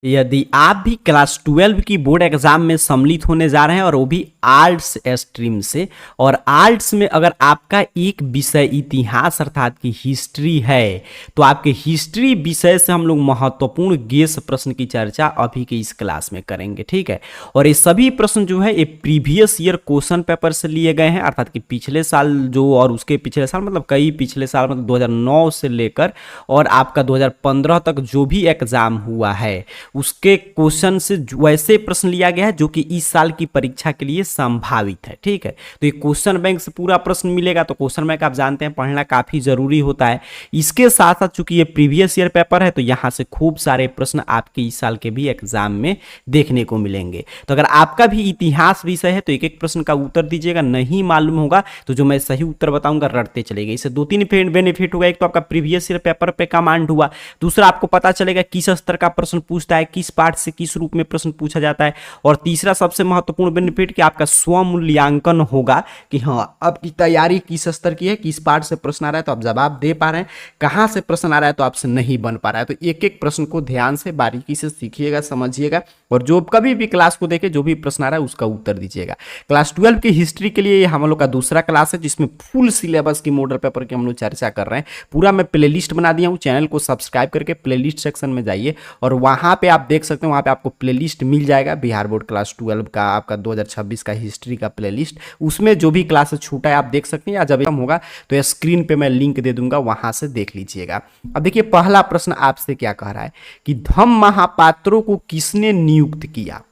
यदि आप भी क्लास 12 की बोर्ड एग्जाम में सम्मिलित होने जा रहे हैं और वो भी आर्ट्स स्ट्रीम से, और आर्ट्स में अगर आपका एक विषय इतिहास अर्थात की हिस्ट्री है, तो आपके हिस्ट्री विषय से हम लोग महत्वपूर्ण गेस प्रश्न की चर्चा अभी के इस क्लास में करेंगे। ठीक है, और ये सभी प्रश्न जो है ये प्रीवियस ईयर क्वेश्चन पेपर से लिए गए हैं, अर्थात कि पिछले साल जो और उसके पिछले साल मतलब कई पिछले साल मतलब 2009 से लेकर और आपका 2015 तक जो भी एग्जाम हुआ है उसके क्वेश्चन से वैसे प्रश्न लिया गया है जो कि इस साल की परीक्षा के लिए संभावित है। ठीक है, तो ये क्वेश्चन बैंक से पूरा प्रश्न मिलेगा, तो क्वेश्चन बैंक आप जानते हैं पढ़ना काफी जरूरी होता है। इसके साथ साथ चूंकि ये प्रीवियस ईयर पेपर है तो यहां से खूब सारे प्रश्न आपके इस साल के भी एग्जाम में देखने को मिलेंगे। तो अगर आपका भी इतिहास विषय है तो एक एक प्रश्न का उत्तर दीजिएगा, नहीं मालूम होगा तो जो मैं सही उत्तर बताऊंगा रटते चलेगा। इससे दो तीन बेनिफिट होगा, एक तो आपका प्रीवियस ईयर पेपर पे कमांड हुआ, दूसरा आपको पता चलेगा किस स्तर का प्रश्न पूछता है, किस पार्ट से किस रूप में प्रश्न पूछा जाता है, और तीसरा सबसे महत्वपूर्ण बेनिफिट कि आपका स्व मूल्यांकन होगा कि हाँ आपकी तैयारी किस स्तर की है, किस पार्ट से प्रश्न आ रहा है तो आप जवाब दे पा रहे हैं, कहां से प्रश्न आ रहा है तो आपसे नहीं बन पा रहा है। तो एक एक प्रश्न को ध्यान से बारीकी से सीखिएगा, समझिएगा, और जो कभी भी क्लास को देखे जो भी प्रश्न आ रहा है उसका उत्तर दीजिएगा। क्लास 12 की हिस्ट्री के लिए हम लोग का दूसरा क्लास है जिसमें फुल सिलेबस की मॉडल पेपर की हम लोग चर्चा कर रहे हैं। पूरा मैं प्लेलिस्ट बना दिया हूं, चैनल को सब्सक्राइब करके प्लेलिस्ट सेक्शन में जाइए और वहां पे आप देख सकते हैं, वहां पे आपको प्लेलिस्ट मिल जाएगा बिहार बोर्ड क्लास 12 का आपका 2026 का हिस्ट्री का प्लेलिस्ट। उसमें जो भी क्लास छूटा है आप देख सकते हैं, या जब खत्म होगा तो स्क्रीन पे मैं लिंक दे दूंगा, वहां से देख लीजिएगा। अब देखिए पहला प्रश्न आपसे क्या कह रहा है कि धम्म महापात्रों को किसने नियुक्त किया।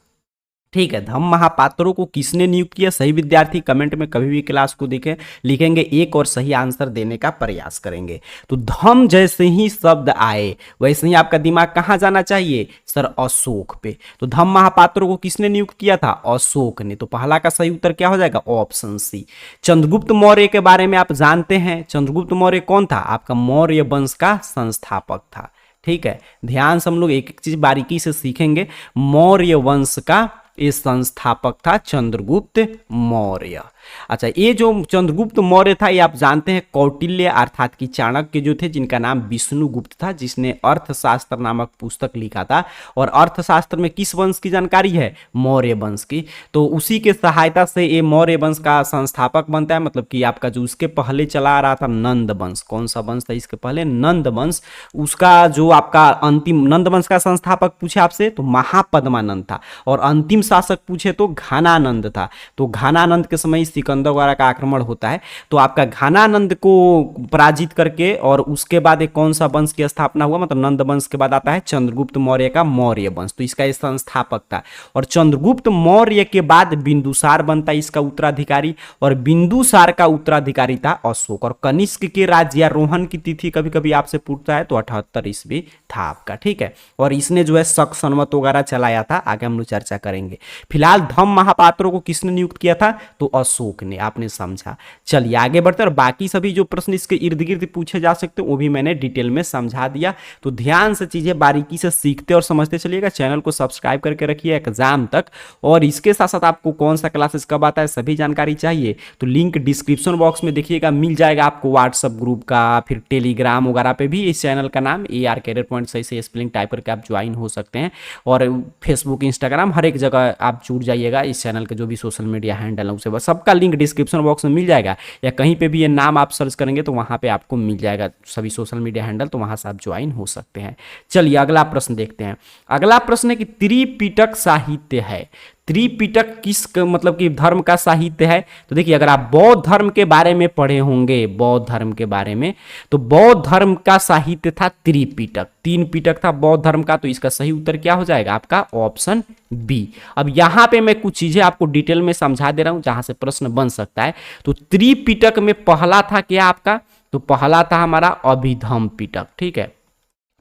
ठीक है, धम्म महापात्रों को किसने नियुक्त किया। सही विद्यार्थी कमेंट में कभी भी क्लास को देखें लिखेंगे एक और सही आंसर देने का प्रयास करेंगे। तो धम्म जैसे ही शब्द आए वैसे ही आपका दिमाग कहां जाना चाहिए सर, अशोक पे। तो धम्म महापात्रों को किसने नियुक्त किया था, अशोक ने। तो पहला का सही उत्तर क्या हो जाएगा, ऑप्शन सी। चंद्रगुप्त मौर्य के बारे में आप जानते हैं, चंद्रगुप्त मौर्य कौन था, आपका मौर्य वंश का संस्थापक था। ठीक है, ध्यान से हम लोग एक एक चीज बारीकी से सीखेंगे। मौर्य वंश का ये संस्थापक था चंद्रगुप्त मौर्य। अच्छा, ये जो चंद्रगुप्त मौर्य था ये आप जानते हैं कौटिल्य अर्थात कि चाणक्य जो थे जिनका नाम विष्णुगुप्त था, जिसने अर्थशास्त्र नामक पुस्तक लिखा था। और अर्थशास्त्र में किस वंश की जानकारी है, मौर्य वंश की। तो उसी के सहायता से ये मौर्य वंश का संस्थापक बनता है, मतलब कि आपका जो उसके पहले चला आ रहा था नंद वंश, कौन सा वंश था इसके पहले, नंद वंश, उसका जो आपका अंतिम नंद वंश का संस्थापक पूछे आपसे तो महापद्मानंद था, और अंतिम शासक पूछे तो घानानंद था। तो घानानंद के समय सिकंदर वगैरह का आक्रमण होता है, तो आपका घानानंद को पराजित करके और उसके बाद एक कौन सा वंश की स्थापना हुआ, मतलब नंद वंश के बाद आता है चंद्रगुप्त मौर्य का मौर्य वंश। तो इसका संस्थापक था। और चंद्रगुप्त मौर्य के बाद बिंदुसार बनता है इसका उत्तराधिकारी, और बिंदुसार का उत्तराधिकारी था अशोक। और कनिष्क के राज्यारोहण की तिथि कभी कभी आपसे पूछता है तो 78 ईस्वी था आपका। ठीक है, और इसने जो है शक संवत वगैरह चलाया था, आगे हम लोग चर्चा करेंगे। फिलहाल धम्म महापात्रों को किसने नियुक्त किया था, तो अशोक ने, आपने समझा। चलिए आगे बढ़ते, और बाकी सभी जो प्रश्न इसके इर्द गिर्द पूछे जा सकते हैं वो भी मैंने डिटेल में समझा दिया। तो ध्यान से चीजें बारीकी से सीखते और समझते चलिएगा। चैनल को सब्सक्राइब करके रखिए एग्जाम तक। और इसके साथ साथ आपको कौन सा क्लासेस कब आता है सभी जानकारी चाहिए तो लिंक डिस्क्रिप्शन बॉक्स में देखिएगा, मिल जाएगा आपको व्हाट्सअप ग्रुप का, फिर टेलीग्राम वगैरह पे भी इस चैनल का नाम AR कैरियर पॉइंट सही से स्पेलिंग टाइप करके आप ज्वाइन हो सकते हैं। और फेसबुक इंस्टाग्राम हर एक जगह आप जुड़ जाइएगा, इस चैनल के जो भी सोशल मीडिया हैंडल है उसे सबका लिंक डिस्क्रिप्शन बॉक्स में मिल जाएगा, या कहीं पे भी ये नाम आप सर्च करेंगे तो वहां पे आपको मिल जाएगा सभी सोशल मीडिया हैंडल, तो वहां से आप ज्वाइन हो सकते हैं। चलिए अगला प्रश्न देखते हैं। अगला प्रश्न है कि त्रिपिटक साहित्य है। त्रिपिटक किस मतलब कि धर्म का साहित्य है। तो देखिए अगर आप बौद्ध धर्म के बारे में पढ़े होंगे, बौद्ध धर्म के बारे में, तो बौद्ध धर्म का साहित्य था त्रिपिटक। तीन पिटक था बौद्ध धर्म का, तो इसका सही उत्तर क्या हो जाएगा आपका ऑप्शन बी। अब यहां पे मैं कुछ चीजें आपको डिटेल में समझा दे रहा हूं जहां से प्रश्न बन सकता है। तो त्रिपिटक में पहला था क्या आपका, तो पहला था हमारा अभिधम्म पिटक। ठीक है,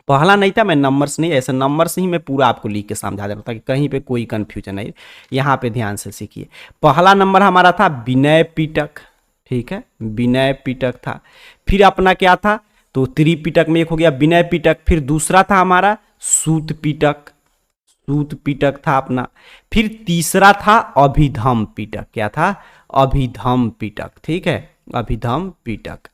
पहला नहीं था, मैं नंबर से नहीं, ऐसे नंबर से ही मैं पूरा आपको लिख के समझा दे रहा था कि कहीं पे कोई कंफ्यूजन नहीं। यहाँ पे ध्यान से सीखिए। पहला नंबर हमारा था विनय पिटक। ठीक है, विनय पिटक था। फिर अपना क्या था, तो त्रिपिटक में एक हो गया विनय पिटक। फिर दूसरा था हमारा सूत पिटक, सूत पिटक था अपना। फिर तीसरा था अभिधम्म पिटक। क्या था, अभिधम्म पिटक। ठीक है, अभिधम्म पिटक।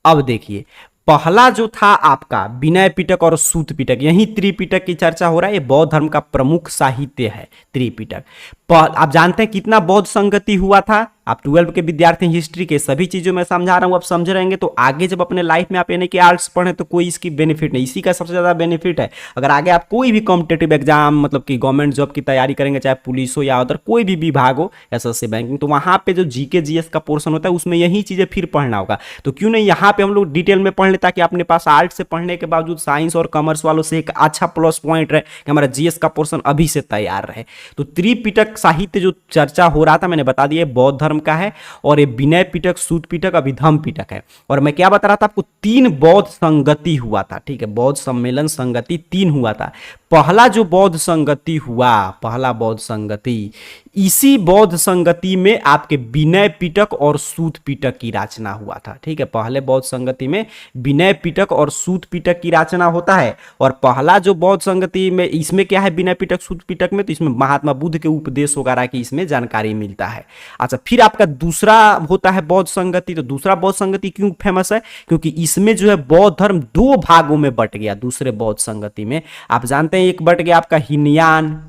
अब देखिए पहला जो था आपका विनय पिटक और सूत पिटक, यही त्रिपिटक की चर्चा हो रहा है। ये बौद्ध धर्म का प्रमुख साहित्य है त्रिपिटक। आप जानते हैं कितना बौद्ध संगति हुआ था? आप 12 के विद्यार्थी हिस्ट्री के सभी चीजों में समझा रहा हूं, आप समझ रहेंगे तो आगे जब अपने लाइफ में आप यानी कि आर्ट्स पढ़ें तो कोई इसकी बेनिफिट नहीं, इसी का सबसे ज्यादा बेनिफिट है। अगर आगे आप कोई भी कॉम्पिटेटिव एग्जाम मतलब कि गवर्नमेंट जॉब की तैयारी करेंगे, चाहे पुलिस हो या अदर कोई भी विभाग हो, एसएससी बैंकिंग, तो वहां पे जो जीके जीएस का पोर्शन होता है उसमें यही चीजें फिर पढ़ना होगा। तो क्यों नहीं यहाँ पे हम लोग डिटेल में पढ़ ले, ताकि अपने पास आर्ट से पढ़ने के बावजूद साइंस और कॉमर्स वालों से एक अच्छा प्लस पॉइंट रहे कि हमारा जीएस का पोर्शन अभी से तैयार रहे। तो त्रिपिटक साहित्य जो चर्चा हो रहा था मैंने बता दिया बौद्ध धर्म का है, और ये विनय पिटक, सूत पिटक, अभिधम पिटक है। और मैं क्या बता रहा था आपको, 3 बौद्ध संगति हुआ था, ठीक है, बौद्ध सम्मेलन संगति 3 हुआ था। पहला जो बौद्ध संगति हुआ, पहला बौद्ध संगति, इसी बौद्ध संगति में आपके विनय पिटक और सूत पिटक की रचना हुआ था, ठीक है। पहले बौद्ध संगति में विनय पिटक और सूत पिटक की रचना होता है, और पहला जो बौद्ध संगति में इसमें क्या है विनय पिटक सूत पिटक में, तो इसमें महात्मा बुद्ध के उपदेश वगैरह की इसमें जानकारी मिलता है। अच्छा, फिर आपका दूसरा होता है बौद्ध संगति। तो दूसरा बौद्ध संगति क्यों फेमस है? क्योंकि इसमें जो है बौद्ध धर्म 2 भागों में बट गया। दूसरे बौद्ध संगति में आप जानते हैं एक बट गया आपका हीनयान,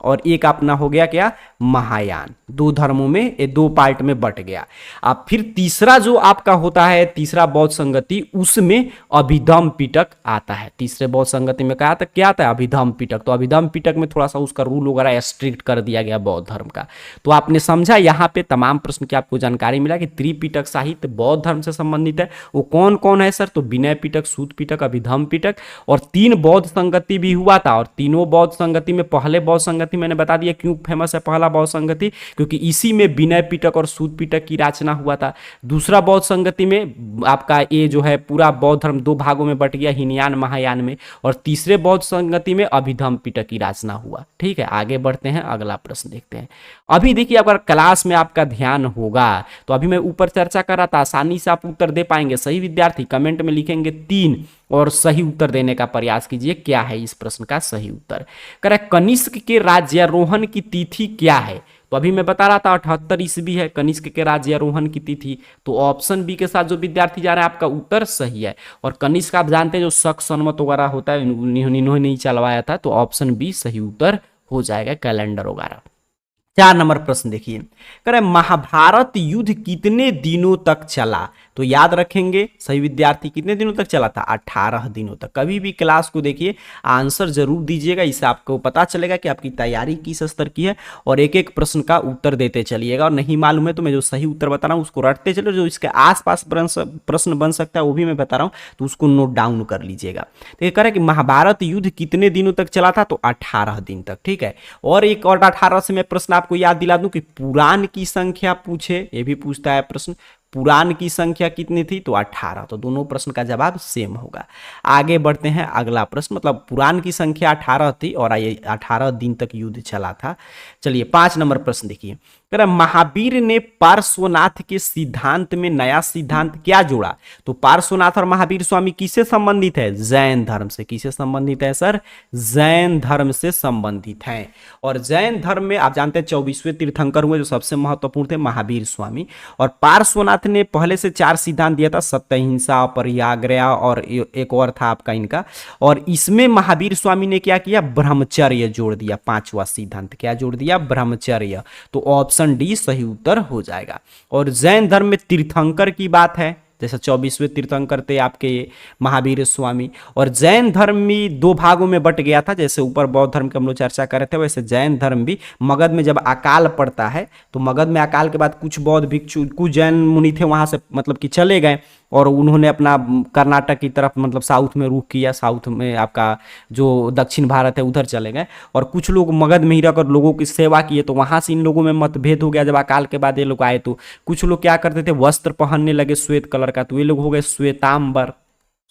और एक अपना हो गया क्या, महायान। 2 धर्मों में, ये 2 पार्ट में बट गया। अब फिर तीसरा जो आपका होता है, तीसरा बौद्ध संगति, उसमें अभिधम पिटक आता है। तीसरे बौद्ध संगति में क्या आता है, अभिधम पिटक। तो अभिधम पिटक में थोड़ा सा उसका रूल वगैरह स्ट्रिक्ट कर दिया गया बौद्ध धर्म का। तो आपने समझा यहाँ पे तमाम प्रश्न की आपको जानकारी मिला कि त्रिपिटक साहित्य बौद्ध धर्म से संबंधित है। वो कौन कौन है सर? तो विनय पिटक, सूत पिटक, अभिधम पिटक, और 3 बौद्ध संगति भी हुआ था। और तीनों बौद्ध संगति में पहले बौद्ध संगति मैंने बता दिया क्यों फेमस है पहला बौद्ध संगति, क्योंकि इसी में विनय पिटक और सूत पिटक की रचना हुआ था। दूसरा बौद्ध संगति में आपका ये जो है पूरा बौद्ध धर्म 2 भागों में बट गया, हीनयान महायान में। और तीसरे बौद्ध संगति में अभिधम पिटक की रचना हुआ। ठीक है, आगे बढ़ते हैं, अगला प्रश्न देखते हैं। अभी देखिए अगर क्लास में आपका ध्यान होगा तो अभी मैं ऊपर चर्चा कर रहा था, आसानी से आप उत्तर दे पाएंगे। सही विद्यार्थी कमेंट में लिखेंगे 3 और सही उत्तर देने का प्रयास कीजिए। क्या है इस प्रश्न का सही उत्तर? कह कनिष्क के राज्यारोहण की तिथि क्या है? तो अभी मैं बता रहा था 78 ईस्वी है कनिष्क के राज्यारोहण की तिथि। तो ऑप्शन बी के साथ जो विद्यार्थी जा रहे हैं आपका उत्तर सही है। और कनिष्क आप जानते हैं जो शक सन्मत वगैरह होता है इन्होंने नहीं चलवाया था, तो ऑप्शन बी सही उत्तर हो जाएगा, कैलेंडर वगैरह। 4 नंबर प्रश्न देखिए, कह रहे महाभारत युद्ध कितने दिनों तक चला? तो याद रखेंगे सही विद्यार्थी, कितने दिनों तक चला था? 18 दिनों तक। कभी भी क्लास को देखिए आंसर जरूर दीजिएगा, इससे आपको पता चलेगा कि आपकी तैयारी किस स्तर की है, और एक एक प्रश्न का उत्तर देते चलिएगा। और नहीं मालूम है तो मैं जो सही उत्तर बता रहा हूँ उसको रटते चलो, जो इसके आसपास प्रश्न बन सकता है वो भी मैं बता रहा हूँ, तो उसको नोट डाउन कर लीजिएगा। तो ये कह रहे कि महाभारत युद्ध कितने दिनों तक चला था? तो 18 दिन तक। ठीक है, और एक और 18 से मैं प्रश्न आपको याद दिला दूं कि पुराण की संख्या पूछे, ये भी पूछता है प्रश्न, पुराण की संख्या कितनी थी? तो 18। तो दोनों प्रश्न का जवाब सेम होगा। आगे बढ़ते हैं, अगला प्रश्न, मतलब पुराण की संख्या 18 थी और ये 18 दिन तक युद्ध चला था। चलिए 5 नंबर प्रश्न देखिए, महावीर ने पार्श्वनाथ के सिद्धांत में नया सिद्धांत क्या जोड़ा? तो पार्श्वनाथ और महावीर स्वामी किससे संबंधित है? जैन धर्म से। किससे संबंधित है सर? जैन धर्म से संबंधित है। और जैन धर्म में आप जानते हैं 24वें तीर्थंकर हुए जो सबसे महत्वपूर्ण थे, महावीर स्वामी। और पार्श्वनाथ ने पहले से 4 सिद्धांत दिया था, सत्य, अहिंसा, परित्याग और एक और था आपका इनका। और इसमें महावीर स्वामी ने क्या किया? ब्रह्मचर्य जोड़ दिया, 5वां सिद्धांत। क्या जोड़ दिया? ब्रह्मचर्य। तो ऑप्शन डी सही उत्तर हो जाएगा। और जैन धर्म में तीर्थंकर की बात है, जैसे 24वें तीर्थंकर थे आपके महावीर स्वामी। और जैन धर्म में 2 भागों में बट गया था, जैसे ऊपर बौद्ध धर्म की हम लोग चर्चा कर रहे थे, वैसे जैन धर्म भी मगध में जब अकाल पड़ता है तो मगध में अकाल के बाद कुछ बौद्ध भिक्षु, कुछ जैन मुनि थे वहां से मतलब कि चले गए और उन्होंने अपना कर्नाटक की तरफ मतलब साउथ में रुख किया, साउथ में आपका जो दक्षिण भारत है उधर चले गए। और कुछ लोग मगध में ही रहकर लोगों की सेवा किए, तो वहां से इन लोगों में मतभेद हो गया। जब अकाल के बाद ये लोग आए तो कुछ लोग क्या करते थे, वस्त्र पहनने लगे श्वेत कलर का, तो ये लोग हो गए श्वेतांबर,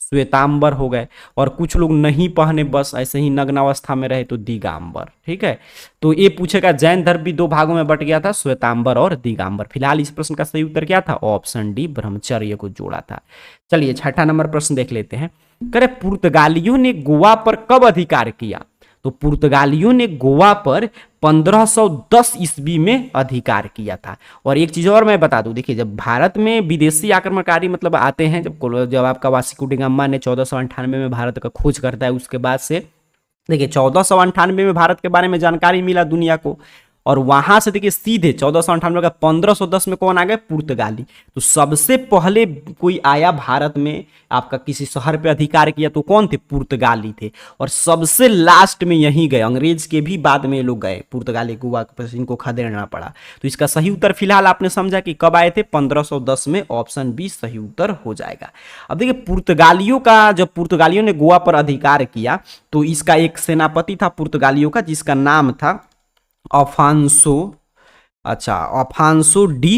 श्वेतांबर हो गए। और कुछ लोग नहीं पहने, बस ऐसे ही नग्न अवस्था में रहे, तो दिगांबर। ठीक है, तो ये पूछेगा जैन धर्म भी 2 भागों में बट गया था, श्वेतांबर और दिगांबर। फिलहाल इस प्रश्न का सही उत्तर क्या था? ऑप्शन डी ब्रह्मचर्य को जोड़ा था। चलिए 6ठा नंबर प्रश्न देख लेते हैं। करे पुर्तगालियों ने गोवा पर कब अधिकार किया? तो पुर्तगालियों ने गोवा पर 1510 ईस्वी में अधिकार किया था। और एक चीज और मैं बता दूं, देखिए जब भारत में विदेशी आक्रमणकारी मतलब आते हैं, जब आपका वास्को डी गामा ने 1498 में भारत का खोज करता है, उसके बाद से देखिए 1498 में भारत के बारे में जानकारी मिला दुनिया को, और वहां से देखिए सीधे 1498 का 1510 में कौन आ गए? पुर्तगाली। तो सबसे पहले कोई आया भारत में, आपका किसी शहर पे अधिकार किया, तो कौन थे? पुर्तगाली थे। और सबसे लास्ट में यहीं गए, अंग्रेज के भी बाद में ये लोग गए, पुर्तगाली गोवा पर इनको खदेड़ना पड़ा। तो इसका सही उत्तर फिलहाल आपने समझा कि कब आए थे? 1510 में। ऑप्शन बी सही उत्तर हो जाएगा। अब देखिए पुर्तगालियों का, जब पुर्तगालियों ने गोवा पर अधिकार किया तो इसका एक सेनापति था पुर्तगालियों का, जिसका नाम था अफांसो, अफांसो डी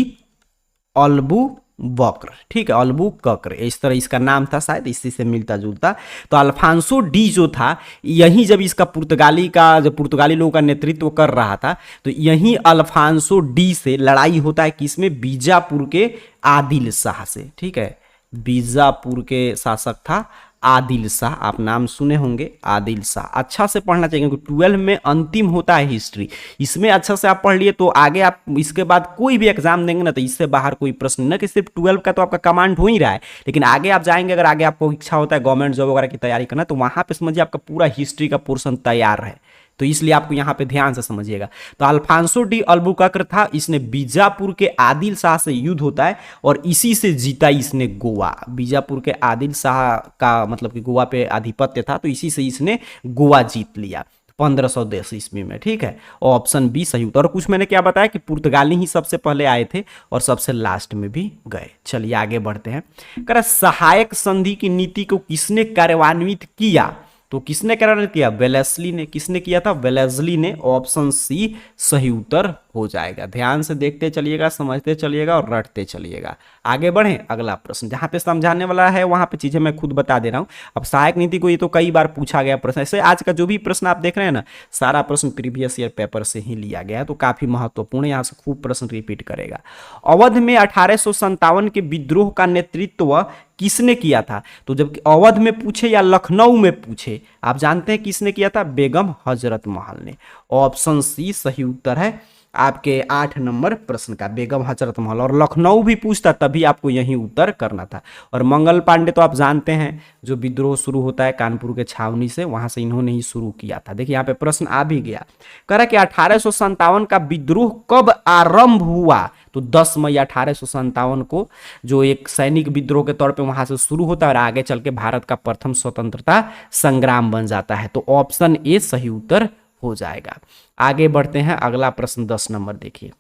अल्बुकर्क। ठीक है, अल्बुकर्क, इस तरह इसका नाम था, शायद इसी से मिलता जुलता। तो अल्फांसो डी जो था, यही जब इसका जब पुर्तगाली लोगों का नेतृत्व कर रहा था, तो यही अल्फांसो डी से लड़ाई होता है किसमें? बीजापुर के आदिल शाह से। ठीक है, बीजापुर के शासक था आदिल शाह, आप नाम सुने होंगे, आदिल शाह। अच्छा से पढ़ना चाहिए क्योंकि 12 में अंतिम होता है हिस्ट्री, इसमें अच्छा से आप पढ़ लिए तो आगे आप इसके बाद कोई भी एग्जाम देंगे ना तो इससे बाहर कोई प्रश्न, न कि सिर्फ 12 का तो आपका कमांड हो ही रहा है, लेकिन आगे आप जाएंगे, अगर आगे आपको इच्छा होता है गवर्नमेंट जॉब वगैरह की तैयारी करना, तो वहां पे समझिए आपका पूरा हिस्ट्री का पोर्शन तैयार है। तो इसलिए आपको यहां पे ध्यान से समझिएगा। तो अल्फांसो डी अल्बुकर्क था, इसने बीजापुर के आदिल शाह से युद्ध होता है और इसी से जीता इसने गोवा। बीजापुर के आदिल शाह का मतलब कि गोवा पे आधिपत्य था, तो इसी से इसने गोवा जीत लिया 1510 ईस्वी में। ठीक है, ऑप्शन बी सही उत्तर। और कुछ मैंने क्या बताया कि पुर्तगाली ही सबसे पहले आए थे और सबसे लास्ट में भी गए। चलिए आगे बढ़ते हैं। कह रहा सहायक संधि की नीति को किसने कार्यान्वित किया? तो किसने कार्यान्वित किया? वेलेस्ली ने। किसने किया था? वेलेस्ली ने। ऑप्शन सी सही उत्तर हो जाएगा। ध्यान से देखते चलिएगा, समझते चलिएगा और रटते चलिएगा। आगे बढ़ें, अगला प्रश्न। जहां पे समझाने वाला है वहां पे चीजें मैं खुद बता दे रहा हूं। अब सहायक नीति को ये तो कई बार पूछा गया प्रश्न, ऐसे आज का जो भी प्रश्न आप देख रहे हैं ना, सारा प्रश्न प्रीवियस ईयर पेपर से ही लिया गया है, तो काफी महत्वपूर्ण, यहाँ से खूब प्रश्न रिपीट करेगा। अवध में 1857 के विद्रोह का नेतृत्व किसने किया था? तो जब अवध में पूछे या लखनऊ में पूछे, आप जानते हैं किसने किया था? बेगम हजरत महल ने। ऑप्शन सी सही उत्तर है आपके 8 नंबर प्रश्न का, बेगम हजरत महल। और लखनऊ भी पूछता तभी आपको यही उत्तर करना था। और मंगल पांडे तो आप जानते हैं, जो विद्रोह शुरू होता है कानपुर के छावनी से, वहां से इन्होंने ही शुरू किया था। देखिए यहाँ पे प्रश्न आ भी गया, कह रहा कि 1857 का विद्रोह कब आरंभ हुआ? तो 10 मई 1857 को जो एक सैनिक विद्रोह के तौर पे वहां से शुरू होता है और आगे चल के भारत का प्रथम स्वतंत्रता संग्राम बन जाता है। तो ऑप्शन ए सही उत्तर हो जाएगा। आगे बढ़ते हैं, अगला प्रश्न 10 नंबर देखिए।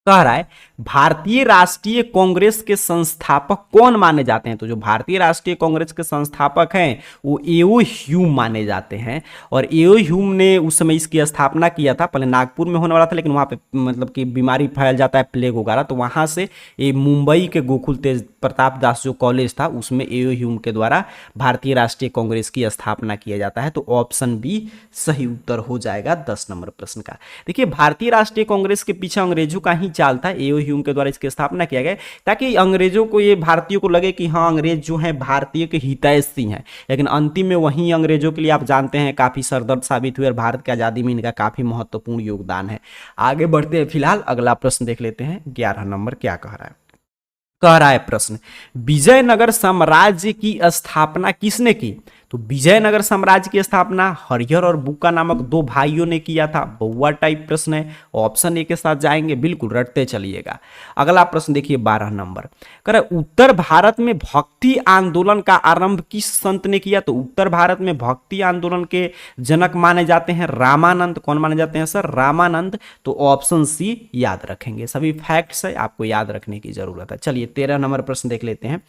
कह रहा है भारतीय राष्ट्रीय कांग्रेस के संस्थापक कौन माने जाते हैं? तो जो भारतीय राष्ट्रीय कांग्रेस के संस्थापक हैं वो एओ ह्यूम माने जाते हैं। और एओ ह्यूम ने उस समय इसकी स्थापना किया था, पहले नागपुर में होने वाला था, लेकिन वहां पे मतलब कि बीमारी फैल जाता है, प्लेग वगैरह, तो वहां से ये मुंबई के गोकुल तेज प्रताप दास जो कॉलेज था उसमें एओ ह्यूम के द्वारा भारतीय राष्ट्रीय कांग्रेस की स्थापना किया जाता है। तो ऑप्शन बी सही उत्तर हो जाएगा 10 नंबर प्रश्न का। देखिए भारतीय राष्ट्रीय कांग्रेस के पीछे अंग्रेजों का ही चाल था, एओ ह्यूम के द्वारा इसकी स्थापना किया गया ताकि अंग्रेजों को, ये भारतीयों को लगे कि हाँ अंग्रेज जो हैं भारतीय के हितैषी हैं। लेकिन अंतिम में वहीं अंग्रेजों के लिए आप जानते हैं काफी सरदर्द साबित हुए और भारत की आजादी में इनका काफी महत्वपूर्ण योगदान है। आगे बढ़ते हैं, फिलहाल अगला प्रश्न देख लेते हैं। 11 नंबर क्या कह रहा है? कह रहा है प्रश्न, विजयनगर साम्राज्य की स्थापना किसने की? तो विजयनगर साम्राज्य की स्थापना हरिहर और बुक्का नामक 2 भाइयों ने किया था। बहुआ टाइप प्रश्न है, ऑप्शन ए के साथ जाएंगे, बिल्कुल रटते चलिएगा। अगला प्रश्न देखिए 12 नंबर, कह रहा उत्तर भारत में भक्ति आंदोलन का आरंभ किस संत ने किया? तो उत्तर भारत में भक्ति आंदोलन के जनक माने जाते हैं रामानंद। कौन माने जाते हैं सर? रामानंद। तो ऑप्शन सी याद रखेंगे, सभी फैक्ट्स है आपको याद रखने की जरूरत है। चलिए 13 नंबर प्रश्न देख लेते हैं।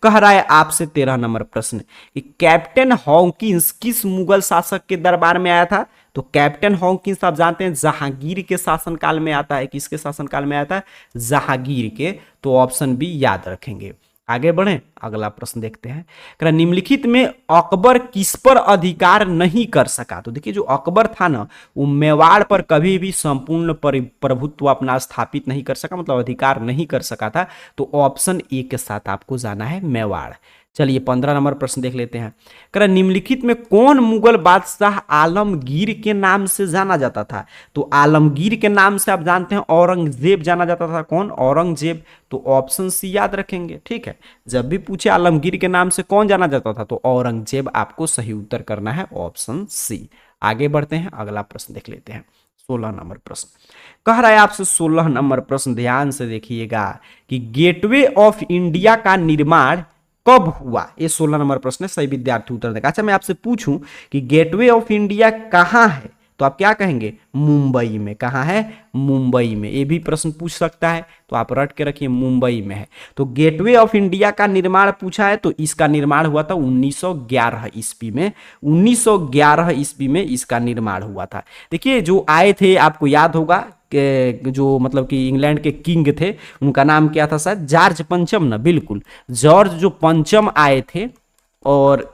कह रहा है आपसे 13 नंबर प्रश्न कि कैप्टन हॉकिंस किस मुगल शासक के दरबार में आया था? तो कैप्टन हॉकिंस आप जानते हैं जहांगीर के शासनकाल में आता है। किसके शासनकाल में आता है? जहांगीर के। तो ऑप्शन बी याद रखेंगे। आगे बढ़ें, अगला प्रश्न देखते हैं। निम्नलिखित में अकबर किस पर अधिकार नहीं कर सका? तो देखिए जो अकबर था ना, वो मेवाड़ पर कभी भी संपूर्ण प्रभुत्व अपना स्थापित नहीं कर सका, मतलब अधिकार नहीं कर सका था। तो ऑप्शन ए के साथ आपको जाना है, मेवाड़। चलिए 15 नंबर प्रश्न देख लेते हैं। कह रहा निम्नलिखित में कौन मुगल बादशाह आलमगीर के नाम से जाना जाता था? तो आलमगीर के नाम से आप जानते हैं औरंगजेब जाना जाता था। कौन? औरंगजेब। तो ऑप्शन सी याद रखेंगे, ठीक है। जब भी पूछे आलमगीर के नाम से कौन जाना जाता था तो औरंगजेब आपको सही उत्तर करना है, ऑप्शन सी। आगे बढ़ते हैं, अगला प्रश्न देख लेते हैं। 16 नंबर प्रश्न कह रहा है आपसे, 16 नंबर प्रश्न ध्यान से देखिएगा कि गेटवे ऑफ इंडिया का निर्माण कब हुआ? ये 16 नंबर प्रश्न है, सही विद्यार्थी उत्तर देगा। अच्छा मैं आपसे पूछूं कि गेटवे ऑफ इंडिया कहां है तो आप क्या कहेंगे? मुंबई में। कहां है? मुंबई में। ये भी प्रश्न पूछ सकता है तो आप रट के रखिए मुंबई में है। तो गेटवे ऑफ इंडिया का निर्माण पूछा है तो इसका निर्माण हुआ था 1911 ईस्वी में। 1911 ईस्वी में इसका निर्माण हुआ था। देखिए जो आए थे आपको याद होगा कि जो मतलब कि इंग्लैंड के किंग थे, उनका नाम क्या था? शायद जॉर्ज पंचम ना। बिल्कुल, जॉर्ज जो पंचम आए थे और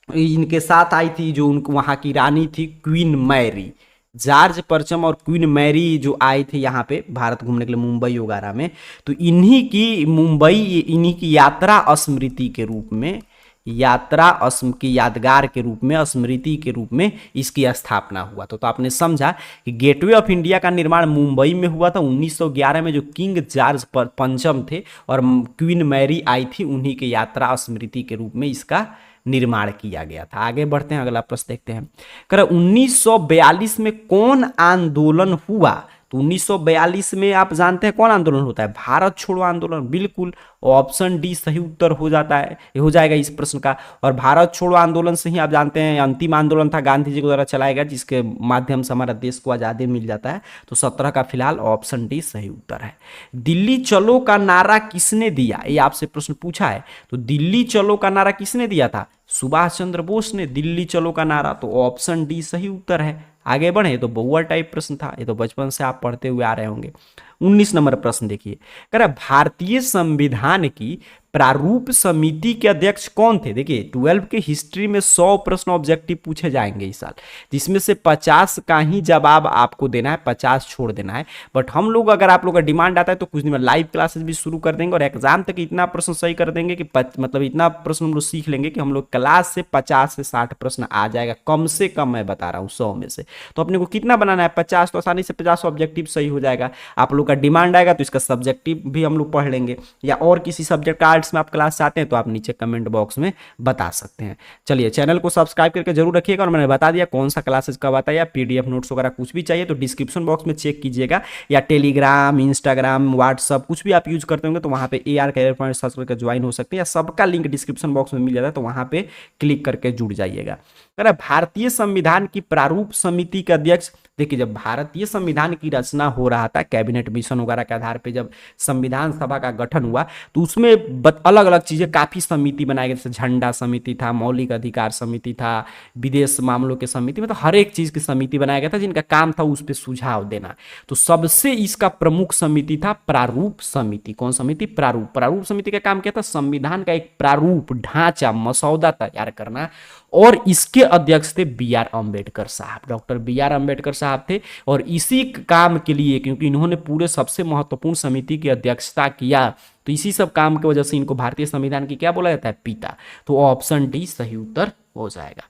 इनके साथ आई थी जो उनको वहां की रानी थी क्वीन मैरी। जॉर्ज पंचम और क्वीन मैरी जो आए थे यहाँ पे भारत घूमने के लिए मुंबई वगैरह में, तो इन्हीं की मुंबई, इन्हीं की यात्रा स्मृति के रूप में, यात्रा की यादगार के रूप में, स्मृति के रूप में इसकी स्थापना हुआ। तो आपने समझा कि गेटवे ऑफ इंडिया का निर्माण मुंबई में हुआ था 1911 में, जो किंग जॉर्ज पंचम थे और क्वीन मैरी आई थी, उन्हीं के यात्रा स्मृति के रूप में इसका निर्माण किया गया था। आगे बढ़ते हैं, अगला प्रश्न देखते हैं। कह 1942 में कौन आंदोलन हुआ? तो 1942 में आप जानते हैं कौन आंदोलन होता है? भारत छोड़ो आंदोलन। बिल्कुल, ऑप्शन डी सही उत्तर हो जाता है, हो जाएगा इस प्रश्न का। और भारत छोड़ो आंदोलन से ही आप जानते हैं अंतिम आंदोलन था गांधी जी के द्वारा चलाया गया, जिसके माध्यम से हमारा देश को आज़ादी मिल जाता है। तो 17 का फिलहाल ऑप्शन डी सही उत्तर है। दिल्ली चलो का नारा किसने दिया? ये आपसे प्रश्न पूछा है। तो दिल्ली चलो का नारा किसने दिया था? सुभाष चंद्र बोस ने दिल्ली चलो का नारा। तो ऑप्शन डी सही उत्तर है। आगे बढ़े, तो बहुआ टाइप प्रश्न था, ये तो बचपन से आप पढ़ते हुए आ रहे होंगे। 19 नंबर प्रश्न देखिए, कह रहा भारतीय संविधान की प्रारूप समिति के अध्यक्ष कौन थे? देखिए 12 के हिस्ट्री में 100 प्रश्न ऑब्जेक्टिव पूछे जाएंगे इस साल, जिसमें से 50 का ही जवाब आपको देना है, 50 छोड़ देना है। बट हम लोग, अगर आप लोग का डिमांड आता है तो कुछ दिन में लाइव क्लासेस भी शुरू कर देंगे और एग्जाम तक इतना प्रश्न सही कर देंगे कि मतलब इतना प्रश्न हम लोग सीख लेंगे कि हम लोग क्लास से 50 से 60 प्रश्न आ जाएगा, कम से कम मैं बता रहा हूँ 100 में से। तो अपने को कितना बनाना है? 50। तो आसानी से 50 ऑब्जेक्टिव सही हो जाएगा। आप लोग का डिमांड आएगा तो इसका सब्जेक्टिव भी हम लोग पढ़ लेंगे, या और किसी सब्जेक्ट का आर्ट्स में आप क्लास चाहते हैं तो आप नीचे कमेंट बॉक्स में बता सकते हैं। चलिए चैनल को सब्सक्राइब करके जरूर रखिएगा। और मैंने बता दिया कौन सा क्लासेस कब आता है, या पीडीएफ नोट्स वगैरह कुछ भी चाहिए तो डिस्क्रिप्शन बॉक्स में चेक कीजिएगा, या टेलीग्राम, इंस्टाग्राम, व्हाट्सअप कुछ भी आप यूज करते होंगे तो वहाँ पे AR कैरियर पॉइंट सर्च करके ज्वाइन हो सकते हैं, या सबका लिंक डिस्क्रिप्शन बॉक्स में मिल जाता है, तो वहाँ पे क्लिक करके जुड़ जाइएगा। भारतीय संविधान की प्रारूप समिति के अध्यक्ष, देखिए जब भारतीय संविधान की रचना हो रहा था कैबिनेट मिशन वगैरह के आधार पे, जब संविधान सभा का गठन हुआ तो उसमें अलग अलग चीजें, काफी समिति बनाई गई, जैसे झंडा समिति था, मौलिक अधिकार समिति था, विदेश मामलों की समिति, मतलब हर एक चीज की समिति बनाया गया था जिनका काम था उस पर सुझाव देना। तो सबसे इसका प्रमुख समिति था प्रारूप समिति। कौन समिति? प्रारूप। प्रारूप समिति का काम क्या था? संविधान का एक प्रारूप, ढांचा, मसौदा तैयार करना। और इसके अध्यक्ष थे BR अम्बेडकर साहब, डॉक्टर BR अम्बेडकर साहब थे। और इसी काम के लिए, क्योंकि इन्होंने पूरे सबसे महत्वपूर्ण समिति की अध्यक्षता किया, तो इसी सब काम की वजह से इनको भारतीय संविधान की क्या बोला जाता है? पिता। तो ऑप्शन डी सही उत्तर हो जाएगा।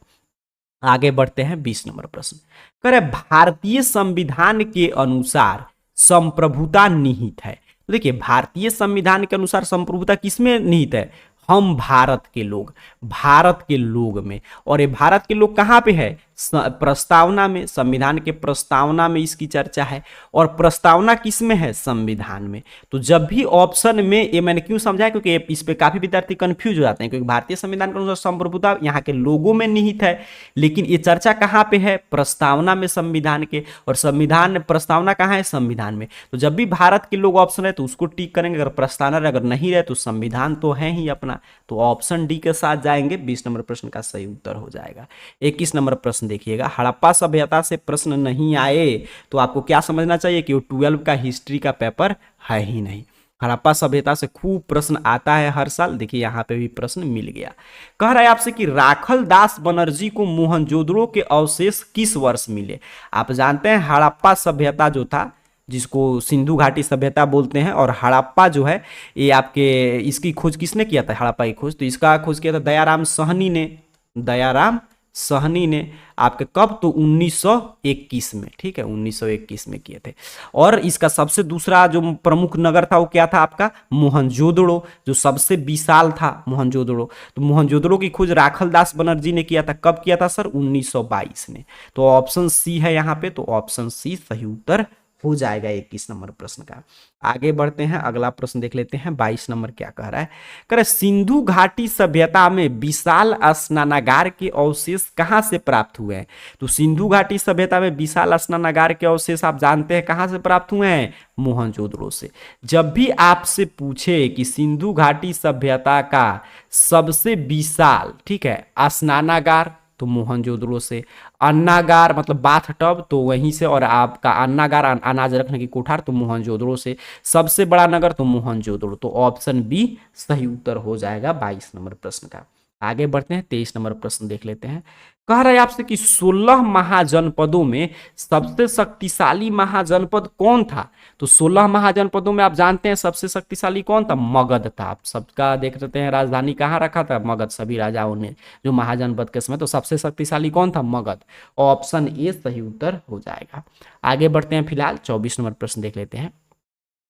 आगे बढ़ते हैं 20 नंबर प्रश्न। कह रहे भारतीय संविधान के अनुसार संप्रभुता निहित है। तो देखिए भारतीय संविधान के अनुसार संप्रभुता किसमें निहित है? हम भारत के लोग, भारत के लोग में। और ये भारत के लोग कहाँ पे है? प्रस्तावना में, संविधान के प्रस्तावना में इसकी चर्चा है। और प्रस्तावना किस में है? संविधान में। तो जब भी ऑप्शन में, ये मैंने क्यों समझाया क्योंकि इस पे काफी विद्यार्थी कंफ्यूज हो जाते हैं, क्योंकि भारतीय संविधान के अनुसार संप्रभुता यहाँ के लोगों में निहित है, लेकिन ये चर्चा कहाँ पे है? प्रस्तावना में संविधान के। और संविधान प्रस्तावना कहाँ है? संविधान में। तो जब भी भारत के लोग ऑप्शन है तो उसको टिक करेंगे, अगर प्रस्तावना अगर नहीं रहे तो संविधान तो है ही अपना, तो ऑप्शन डी के साथ जाएंगे। 20 नंबर प्रश्न का सही उत्तर हो जाएगा। 21 नंबर प्रश्न देखिएगा, हड़प्पा सभ्यता से प्रश्न नहीं आए तो आपको क्या समझना चाहिए कि वो 12 का हिस्ट्री का पेपर है ही नहीं। हड़प्पा सभ्यता से खूब प्रश्न आता है हर साल। देखिए यहाँ पे भी प्रश्न मिल गया। कह रहा है आपसे कि राखल दास बनर्जी को मोहनजोदड़ो के अवशेष किस वर्ष मिले? आप जानते हैं हड़प्पा सभ्यता जो था जिसको सिंधु घाटी सभ्यता बोलते हैं। और हड़प्पा जो है ये आपके, इसकी खोज किसने किया था, हड़प्पा की खोज, तो इसका खोज किया था दयाराम साहनी ने, दयाराम साहनी ने आपके कब, तो 1921 में, ठीक है, 1921 में किए थे। और इसका सबसे दूसरा जो प्रमुख नगर था वो क्या था आपका, मोहनजोदड़ो, जो सबसे विशाल था मोहनजोदड़ो। तो मोहनजोदड़ो की खोज राखल दास बनर्जी ने किया था, कब किया था सर, 1922 में। तो ऑप्शन सी है यहाँ पे, तो ऑप्शन सी सही उत्तर हो जाएगा 21 नंबर प्रश्न का। आगे बढ़ते हैं, अगला प्रश्न देख लेते हैं। 22 नंबर क्या कह रहा है, कह रहा है सिंधु घाटी सभ्यता में विशाल स्नानागार के अवशेष कहां से प्राप्त हुए हैं। तो सिंधु घाटी सभ्यता में विशाल स्नानागार के अवशेष आप जानते हैं कहां से प्राप्त हुए हैं, मोहनजोदड़ो से। जब भी आपसे पूछे कि सिंधु घाटी सभ्यता का सबसे विशाल, ठीक है, स्नानागार, तो मोहनजोदड़ो से। अन्नागार मतलब बाथ टब, तो वहीं से। और आपका अन्नागार अनाज रखने की कोठार, तो मोहनजोदड़ो से। सबसे बड़ा नगर, तो मोहनजोदड़ो। तो ऑप्शन बी सही उत्तर हो जाएगा 22 नंबर प्रश्न का। आगे बढ़ते हैं, 23 नंबर प्रश्न देख लेते हैं। कह रहा है आपसे कि 16 महाजनपदों में सबसे शक्तिशाली महाजनपद कौन था। तो 16 महाजनपदों में आप जानते हैं सबसे शक्तिशाली कौन था, मगध था। आप सबका देख रहे हैं राजधानी कहाँ रखा था, मगध, सभी राजाओं ने जो महाजनपद के समय, तो सबसे शक्तिशाली कौन था, मगध। ऑप्शन ए सही उत्तर हो जाएगा। आगे बढ़ते हैं, फिलहाल 24 नंबर प्रश्न देख लेते हैं।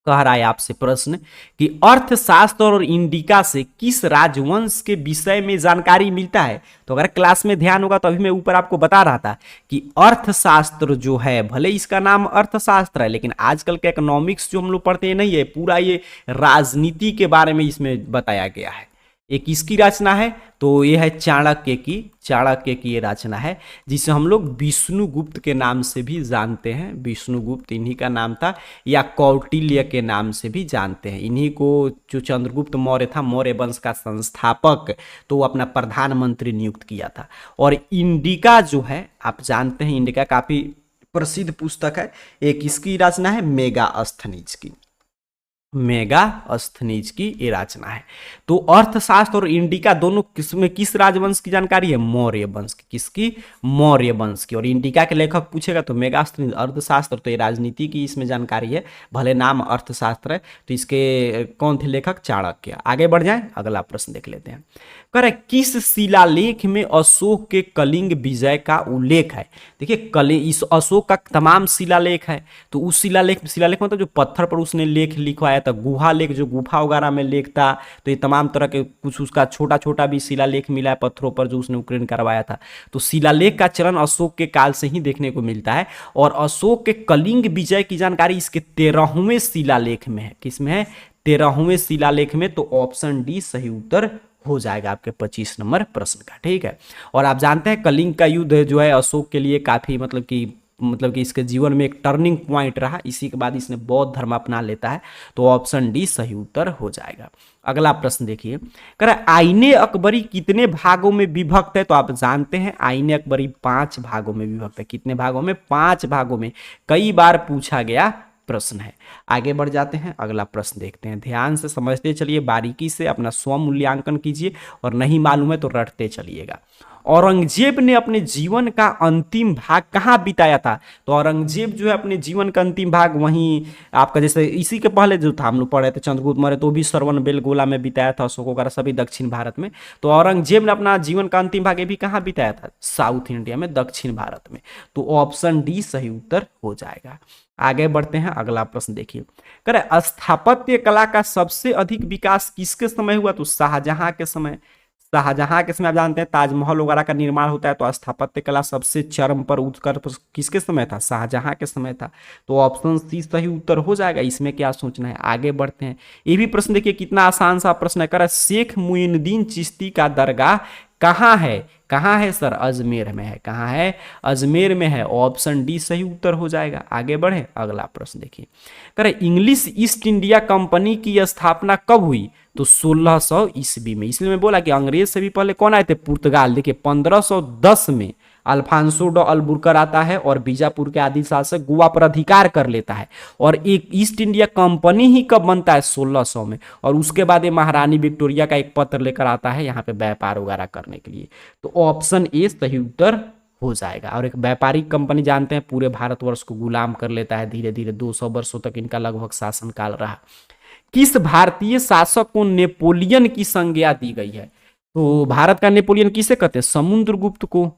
कह रहा है आपसे प्रश्न कि अर्थशास्त्र और इंडिका से किस राजवंश के विषय में जानकारी मिलता है। तो अगर क्लास में ध्यान होगा तो अभी मैं ऊपर आपको बता रहा था कि अर्थशास्त्र जो है, भले इसका नाम अर्थशास्त्र है, लेकिन आजकल के इकोनॉमिक्स जो हम लोग पढ़ते हैं नहीं है, पूरा ये राजनीति के बारे में इसमें बताया गया है। ये किसकी रचना है, तो ये है चाणक्य की, चाणक्य की ये रचना है, जिसे हम लोग विष्णुगुप्त के नाम से भी जानते हैं। विष्णुगुप्त इन्हीं का नाम था, या कौटिल्य के नाम से भी जानते हैं। इन्हीं को जो चंद्रगुप्त मौर्य था, मौर्य वंश का संस्थापक, तो वो अपना प्रधानमंत्री नियुक्त किया था। और इंडिका जो है आप जानते हैं, इंडिका काफी प्रसिद्ध पुस्तक है। एक किसकी रचना है, मेगास्थनीज की, मेगास्थनीज की ये रचना है। तो अर्थशास्त्र और इंडिका दोनों किसमें, किस राजवंश की जानकारी है, मौर्य वंश की। किसकी, मौर्य वंश की। और इंडिका के लेखक पूछेगा तो मेगास्थनीज अर्थशास्त्र, तो ये राजनीति की इसमें जानकारी है, भले नाम अर्थशास्त्र है। तो इसके कौन थे लेखक, चाणक्य। आगे बढ़ जाए, अगला प्रश्न देख लेते हैं। कह रहे किस शिलालेख में अशोक के कलिंग विजय का उल्लेख है। देखिए इस अशोक का तमाम शिलालेख है, तो उस शिलालेख मतलब जो पत्थर पर उसने लेख लिखवाया था, गुहा लेख जो गुफा वगैरह में लेख था, तो ये तमाम तरह के कुछ उसका छोटा छोटा भी शिलालेख मिला है पत्थरों पर जो उसने उत्कीर्ण करवाया था। तो शिलालेख का चलन अशोक के काल से ही देखने को मिलता है। और अशोक के कलिंग विजय की जानकारी इसके 13वें शिलालेख में है। किसमें है, 13वें शिलालेख में। तो ऑप्शन डी सही उत्तर हो जाएगा आपके 25 नंबर प्रश्न का, ठीक है। और आप जानते हैं कलिंग का युद्ध जो है अशोक के लिए काफी मतलब कि इसके जीवन में एक टर्निंग पॉइंट रहा। इसी के बाद इसने बौद्ध धर्म अपना लेता है। तो ऑप्शन डी सही उत्तर हो जाएगा। अगला प्रश्न देखिए, कह रहा है आईने अकबरी कितने भागों में विभक्त है। तो आप जानते हैं आईने अकबरी 5 भागों में विभक्त है। कितने भागों में, 5 भागों में। कई बार पूछा गया प्रश्न है। आगे बढ़ जाते हैं, अगला प्रश्न देखते हैं। ध्यान से समझते चलिए, बारीकी से अपना स्व मूल्यांकन कीजिए, और नहीं मालूम है तो रटते चलिएगा। औरंगजेब ने अपने जीवन का अंतिम भाग कहाँ बिताया था। तो औरंगजेब जो है अपने जीवन का अंतिम भाग वहीं आपका, जैसे इसी के पहले जो था हम लोग पढ़े थे चंद्रगुप्त मौर्य, तो भी सरवन बेलगोला में बिताया था, अशोक वगैरह सभी दक्षिण भारत में। तो औरंगजेब ने अपना जीवन का अंतिम भाग ये भी कहाँ बिताया था, साउथ इंडिया में, दक्षिण भारत में। तो ऑप्शन डी सही उत्तर हो जाएगा। आगे बढ़ते हैं, अगला प्रश्न देखिए। कह रहे स्थापत्य कला का सबसे अधिक विकास किसके समय हुआ। तो शाहजहां के समय। शाहजहां के समय आप जानते हैं ताजमहल वगैरह का निर्माण होता है, तो स्थापत्य कला सबसे चरम पर उत्कर्ष किसके समय था, शाहजहां के समय था। तो ऑप्शन सी सही उत्तर हो जाएगा। इसमें क्या सोचना है, आगे बढ़ते हैं। ये भी प्रश्न देखिए कितना आसान सा प्रश्न है। कर शेख मुइनुद्दीन चिश्ती का दरगाह कहाँ है। कहाँ है सर, अजमेर में है। कहाँ है, अजमेर में है। ऑप्शन डी सही उत्तर हो जाएगा। आगे बढ़े, अगला प्रश्न देखिए। करे इंग्लिश ईस्ट इंडिया कंपनी की स्थापना कब हुई। तो 1600 ईस्वी में। इसलिए मैं बोला कि अंग्रेज से भी पहले कौन आए थे, पुर्तगाल। देखिए 1510 में अल्फांसो डो अल्बुर्कर आता है और बीजापुर के आदि शासक गोवा पर अधिकार कर लेता है। और एक ईस्ट इंडिया कंपनी ही कब बनता है, 1600 में। और उसके बाद ये महारानी विक्टोरिया का एक पत्र लेकर आता है यहाँ पे व्यापार वगैरह करने के लिए। तो ऑप्शन ए सही उत्तर हो जाएगा। और एक व्यापारिक कंपनी जानते हैं पूरे भारतवर्ष को गुलाम कर लेता है धीरे धीरे, 200 वर्षों तक इनका लगभग शासनकाल रहा। किस भारतीय शासक को नेपोलियन की संज्ञा दी गई है? तो भारत का नेपोलियन किसे कहते हैं? समुद्रगुप्त को।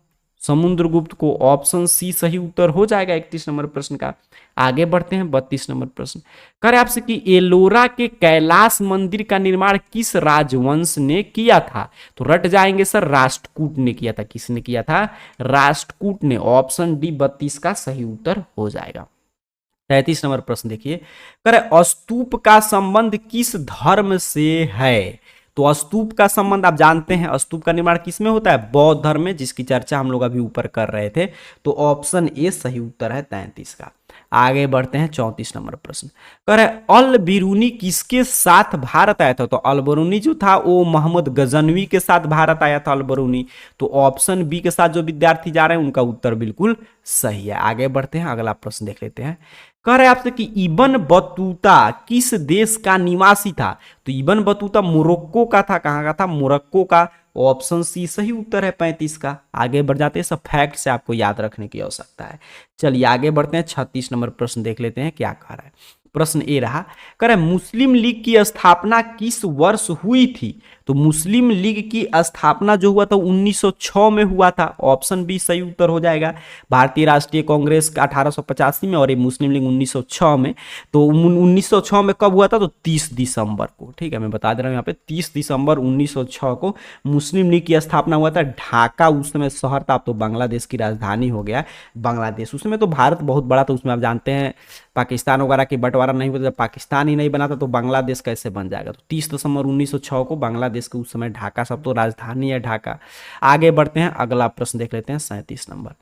समुद्रगुप्त को, ऑप्शन सी सही उत्तर हो जाएगा 31 नंबर प्रश्न का। आगे बढ़ते हैं 32 नंबर प्रश्न। कह रहे आपसे कि एलोरा के कैलाश मंदिर का निर्माण किस राजवंश ने किया था? तो रट जाएंगे सर, राष्ट्रकूट ने किया था। किसने किया था? राष्ट्रकूट ने। ऑप्शन डी 32 का सही उत्तर हो जाएगा। 33 नंबर प्रश्न देखिए, कह रहे स्तूप का संबंध किस धर्म से है? तो स्तूप का संबंध आप जानते हैं, स्तूप का निर्माण किस में होता है? बौद्ध धर्म में, जिसकी चर्चा हम लोग अभी ऊपर कर रहे थे। तो ऑप्शन ए सही उत्तर है 33 का। आगे बढ़ते हैं 34 नंबर प्रश्न। कह रहे अल बिरूनी किसके साथ भारत आया था? तो अल बिरूनी जो था वो मोहम्मद गजनवी के साथ भारत आया था अल बिरूनी। तो ऑप्शन बी के साथ जो विद्यार्थी जा रहे हैं उनका उत्तर बिल्कुल सही है। आगे बढ़ते हैं, अगला प्रश्न देख लेते हैं। कह रहे आपसे कि इब्न बतूता किस देश का निवासी था? तो इब्न बतूता मोरक्को का था। कहाँ का था? मोरक्को का। ऑप्शन सी सही उत्तर है 35 का। आगे बढ़ जाते हैं, सब फैक्ट से आपको याद रखने की आवश्यकता है। चलिए आगे बढ़ते हैं, 36 नंबर प्रश्न देख लेते हैं क्या कह रहा है। प्रश्न ए रहा, कह रहा है मुस्लिम लीग की स्थापना किस वर्ष हुई थी? तो मुस्लिम लीग की स्थापना जो हुआ था 1906 में हुआ था। ऑप्शन बी सही उत्तर हो जाएगा। भारतीय राष्ट्रीय कांग्रेस का 1885 में और ये मुस्लिम लीग 1906 में। तो 1906 में कब हुआ था? तो 30 दिसंबर को। ठीक है, मैं बता दे रहा हूँ यहाँ पे 30 दिसंबर 1906 को मुस्लिम लीग की स्थापना हुआ था। ढाका उस समय शहर था, अब तो बांग्लादेश की राजधानी हो गया बांग्लादेश। उस समय तो भारत बहुत बड़ा था, उसमें आप जानते हैं पाकिस्तान वगैरह की बंटवारा नहीं हुआ। जब पाकिस्तान ही नहीं बना था तो बांग्लादेश कैसे बन जाएगा? तो 30 दिसंबर 1906 को बांग्लादेश के उस समय ढाका, सब तो राजधानी है ढाका। आगे बढ़ते हैं, अगला प्रश्न देख लेते हैं 37 नंबर।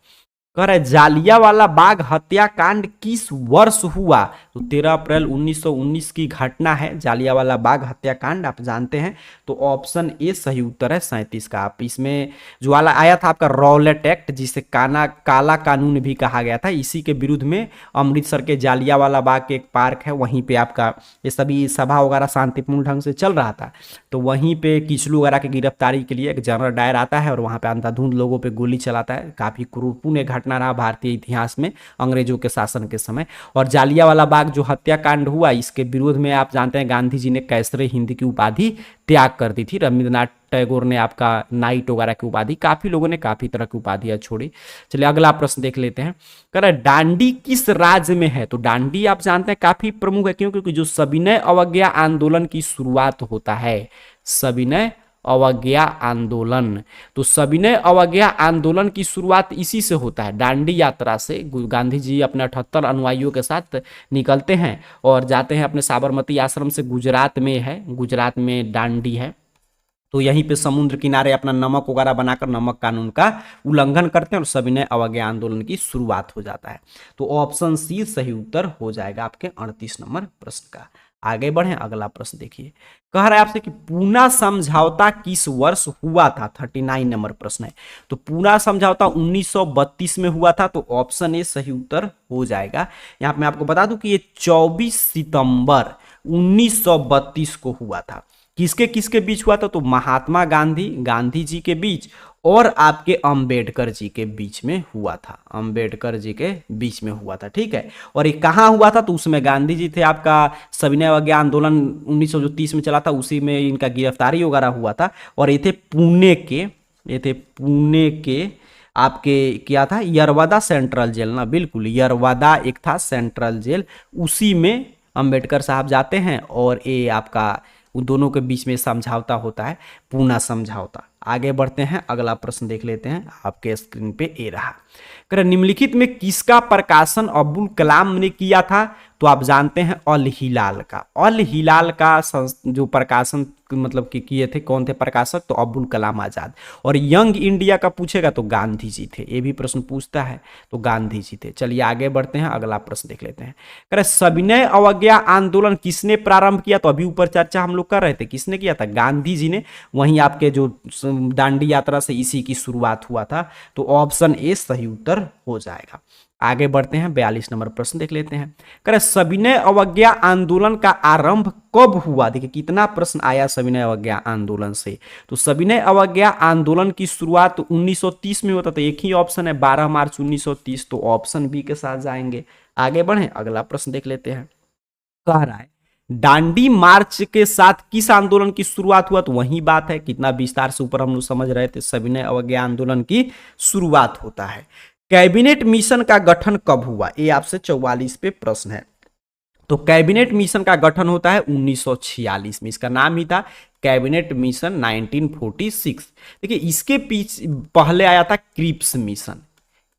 कह रहा है जालियांवाला बाग हत्याकांड किस वर्ष हुआ? तो 13 अप्रैल 1919 की घटना है जालियांवाला बाग हत्याकांड, आप जानते हैं। तो ऑप्शन ए सही उत्तर है 37 का। आप इसमें जो वाला आया था आपका रॉलेट एक्ट, जिसे काला कानून भी कहा गया था, इसी के विरुद्ध में अमृतसर के जालियांवाला बाग के एक पार्क है, वहीं पे आपका ये सभी सभा वगैरह शांतिपूर्ण ढंग से चल रहा था। तो वहीं पे किचलू वगैरह की गिरफ्तारी के लिए एक जनरल डायर आता है और वहाँ पे अंधाधुंध लोगों पे गोली चलाता है। काफी क्रूरपूर्ण घटना रहा भारतीय इतिहास में अंग्रेजों के शासन के समय। और जालियांवाला बाग जो हत्याकांड हुआ, इसके विरोध में आप जानते हैं गांधी जी ने कैसरे हिंद की उपाधि त्याग कर दी थी। रविंद्रनाथ टैगोर ने आपका नाइट वगैरह की उपाधि, काफी लोगों ने काफी तरह की उपाधियां छोड़ी। चलिए अगला प्रश्न देख लेते हैं। कह रहा है डांडी किस राज्य में है? तो डांडी आप जानते हैं काफी प्रमुख है, क्योंकि जो सविनय अवज्ञा आंदोलन की शुरुआत होता है, सविनय अवज्ञा आंदोलन। तो सविनय अवज्ञा आंदोलन की शुरुआत इसी से होता है, डांडी यात्रा से। गांधी जी अपने 78 अनुयायियों के साथ निकलते हैं और जाते हैं अपने साबरमती आश्रम से, गुजरात में है, गुजरात में डांडी है। तो यहीं पे समुद्र किनारे अपना नमक वगैरह बनाकर नमक कानून का उल्लंघन करते हैं और सविनय अवज्ञा आंदोलन की शुरुआत हो जाता है। तो ऑप्शन सी सही उत्तर हो जाएगा आपके 38 नंबर प्रश्न का। आगे बढ़े, अगला प्रश्न देखिए। कह रहा है आपसे कि पूना समझौता किस वर्ष हुआ था? 39 नंबर प्रश्न है। तो पूना समझौता 1932 में हुआ था। तो ऑप्शन ए सही उत्तर हो जाएगा। यहाँ पे मैं आपको बता दूं कि ये 24 सितंबर 1932 को हुआ था। किसके किसके बीच हुआ था? तो महात्मा गांधी जी के बीच और आपके अंबेडकर जी के बीच में हुआ था। अंबेडकर जी के बीच में हुआ था, ठीक है। और ये कहाँ हुआ था? तो उसमें गांधी जी थे, आपका सविनय अवज्ञा आंदोलन 1930 में चला था, उसी में इनका गिरफ्तारी वगैरह हुआ था। और ये थे पुणे के आपके क्या था, यरवदा सेंट्रल जेल ना, बिल्कुल यरवदा एक था सेंट्रल जेल, उसी में अंबेडकर साहब जाते हैं और ये आपका उन दोनों के बीच में समझौता होता है, पूना समझौता। आगे बढ़ते हैं, अगला प्रश्न देख लेते हैं। आपके स्क्रीन पे ए रहा। निम्नलिखित में किसका प्रकाशन अब्दुल कलाम ने किया था? तो आप जानते हैं अल हिलाल का जो प्रकाशन मतलब कि किए थे, कौन थे प्रकाशक? तो अब्दुल कलाम आजाद। और यंग इंडिया का पूछेगा तो गांधी जी थे, ये भी प्रश्न पूछता है तो गांधी जी थे। चलिए आगे बढ़ते हैं, अगला प्रश्न देख लेते हैं। सविनय अवज्ञा आंदोलन किसने प्रारंभ किया? तो अभी ऊपर चर्चा हम लोग कर रहे थे, किसने किया था? गांधी जी ने। वहीं आपके जो दांडी यात्रा से इसी की शुरुआत हुआ था। तो ऑप्शन ए सही उत्तर हो जाएगा। आगे बढ़ते हैं, 42 नंबर प्रश्न देख लेते हैं। कह रहे सविनय अवज्ञा आंदोलन का आरंभ कब हुआ? देखिए कितना प्रश्न आया सविनय अवज्ञा आंदोलन से। तो सविनय अवज्ञा आंदोलन की शुरुआत 1930 में होता था, एक ही ऑप्शन है 12 मार्च 1930, तो ऑप्शन बी के साथ जाएंगे। आगे बढ़े, अगला प्रश्न देख लेते हैं। कह रहा है दांडी मार्च के साथ किस आंदोलन की शुरुआत हुआ? तो वही बात है, कितना विस्तार से ऊपर हम लोग समझ रहे थे, सविनय अवज्ञा आंदोलन की शुरुआत होता है। कैबिनेट मिशन का गठन कब हुआ? ये आपसे 44 पे प्रश्न है। तो कैबिनेट मिशन का गठन होता है 1946 में, इसका नाम ही था कैबिनेट मिशन 1946। देखिए इसके पीछे पहले आया था क्रिप्स मिशन।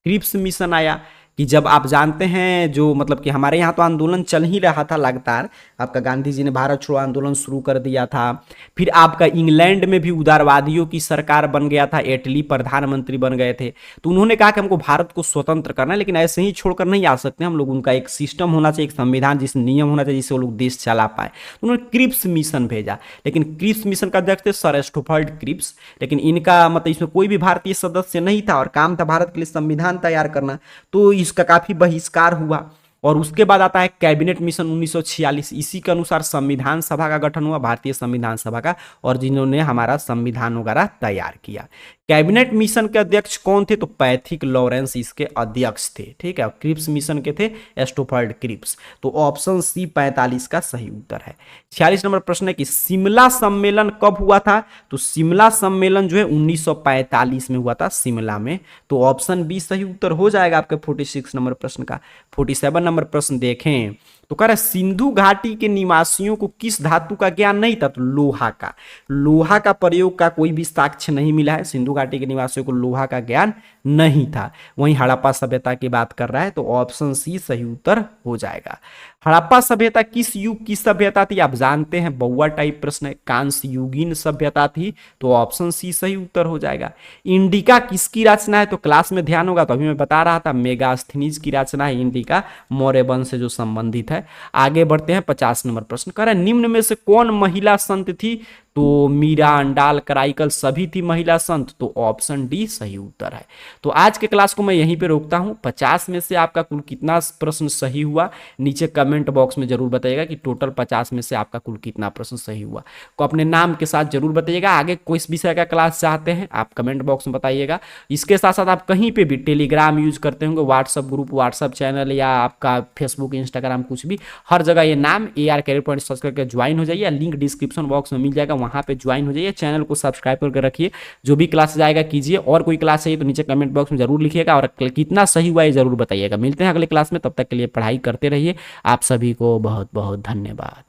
क्रिप्स मिशन आया कि जब आप जानते हैं जो मतलब कि हमारे यहाँ तो आंदोलन चल ही रहा था लगातार, आपका गांधी जी ने भारत छोड़ो आंदोलन शुरू कर दिया था, फिर आपका इंग्लैंड में भी उदारवादियों की सरकार बन गया था, एटली प्रधानमंत्री बन गए थे, तो उन्होंने कहा कि हमको भारत को स्वतंत्र करना है, लेकिन ऐसे ही छोड़कर नहीं आ सकते हम लोग, उनका एक सिस्टम होना चाहिए, एक संविधान जिस नियम होना चाहिए जिससे वो लोग देश चला पाए। तो उन्होंने क्रिप्स मिशन भेजा, लेकिन क्रिप्स मिशन का अध्यक्ष थे सर एस्टोफर्ड क्रिप्स, लेकिन इनका मतलब इसमें कोई भी भारतीय सदस्य नहीं था और काम था भारत के लिए संविधान तैयार करना, तो इसका काफी बहिष्कार हुआ। और उसके बाद आता है कैबिनेट मिशन 1946, इसी के अनुसार संविधान सभा का गठन हुआ, भारतीय संविधान सभा का, और जिन्होंने हमारा संविधान वगैरह तैयार किया। कैबिनेट मिशन के अध्यक्ष कौन थे? तो पैथिक लॉरेंस इसके अध्यक्ष थे, ठीक है। क्रिप्स मिशन के थे एस्टोफर्ड क्रिप्स। तो ऑप्शन सी 45 का सही उत्तर है। 46 नंबर प्रश्न है कि शिमला सम्मेलन कब हुआ था? तो शिमला सम्मेलन जो है 1945 में हुआ था शिमला में, तो ऑप्शन बी सही उत्तर हो जाएगा आपके 46 नंबर प्रश्न का। 47 नंबर प्रश्न देखें तो कह रहा है सिंधु घाटी के निवासियों को किस धातु का ज्ञान नहीं था? तो लोहा का। लोहा का प्रयोग का कोई भी साक्ष्य नहीं मिला है, सिंधु घाटी के निवासियों को लोहा का ज्ञान नहीं था। वहीं हड़प्पा सभ्यता की बात कर रहा है, तो ऑप्शन सी सही उत्तर हो जाएगा। हड़प्पा सभ्यता किस युग की सभ्यता थी? आप जानते हैं बउआ टाइप प्रश्न है, कांस्य युगीन सभ्यता थी, तो ऑप्शन सी सही उत्तर हो जाएगा। इंडिका किसकी रचना है? तो क्लास में ध्यान होगा, तो अभी मैं बता रहा था मेगास्थनीज की रचना है इंडिका, मौर्य वंश से जो संबंधित है। आगे बढ़ते हैं, 50 नंबर प्रश्न कह रहा है निम्न में से कौन महिला संत थी? तो मीरा, अंडाल, कराइकल सभी थी महिला संत, तो ऑप्शन डी सही उत्तर है। तो आज के क्लास को मैं यहीं पे रोकता हूं। 50 में से आपका कुल कितना प्रश्न सही हुआ नीचे कमेंट बॉक्स में जरूर बताइएगा कि टोटल 50 में से आपका कुल कितना प्रश्न सही हुआ, को अपने नाम के साथ जरूर बताइएगा। आगे कोई विषय का क्लास चाहते हैं आप कमेंट बॉक्स में बताइएगा। इसके साथ साथ आप कहीं पे भी टेलीग्राम यूज करते होंगे, व्हाट्सअप ग्रुप, व्हाट्सअप चैनल या आपका फेसबुक, इंस्टाग्राम, कुछ भी, हर जगह ये नाम AR कैरियर पॉइंट सर्च करके ज्वाइन हो जाइए, लिंक डिस्क्रिप्शन बॉक्स में मिल जाएगा, वहां पे ज्वाइन हो जाइए। चैनल को सब्सक्राइब करके रखिए, जो भी क्लास जाएगा कीजिए, और कोई क्लास चाहिए तो नीचे कमेंट बॉक्स में जरूर लिखिएगा और कितना सही हुआ ये जरूर बताइएगा। मिलते हैं अगले क्लास में, तब तक के लिए पढ़ाई करते रहिए। आप सभी को बहुत बहुत धन्यवाद।